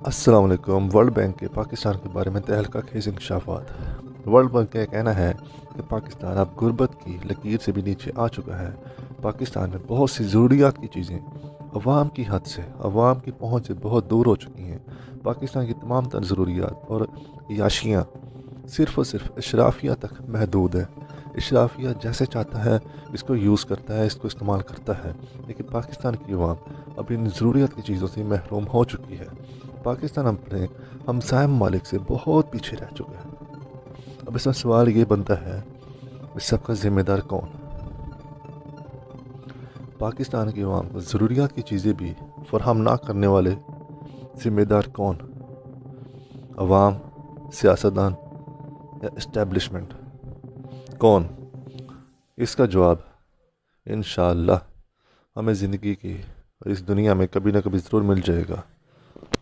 السلام علیکم۔ World bank کے پاکستان کے بارے میں تہلکہ خیز انکشافات۔ ورلڈ بینک کا کہنا ہے کہ پاکستان اب غربت کی لکیر سے بھی نیچے آ چکا ہے۔ پاکستان میں بہت سی ضروریات کی چیزیں عوام کی حد سے، عوام کی پہنچ سے بہت دور ہو چکی ہیں۔ پاکستان کی تمام تر ضروریات اور عیاشیاں صرف اور صرف اشرافیہ تک محدود ہے۔ اشرافیہ جیسے چاہتا ہے اس کو یوز کرتا ہے، اس کو استعمال کرتا ہے، لیکن پاکستان کی عوام اب ان ضروریات کی چیزوں سے محروم ہو چکی ہے۔ پاکستان اپنے ہمسائے ممالک سے بہت پیچھے رہ چکا ہے۔ اب اس میں سوال یہ بنتا ہے، اس سب کا ذمہ دار کون؟ پاکستان کی عوام کو ضروریات کی چیزیں بھی فراہم نہ کرنے والے ذمہ دار کون؟ عوام، سیاستدان یا اسٹیبلشمنٹ؟ کون؟ اس کا جواب انشاءاللہ ہمیں زندگی کی اور اس دنیا میں کبھی نہ کبھی ضرور مل جائے گا۔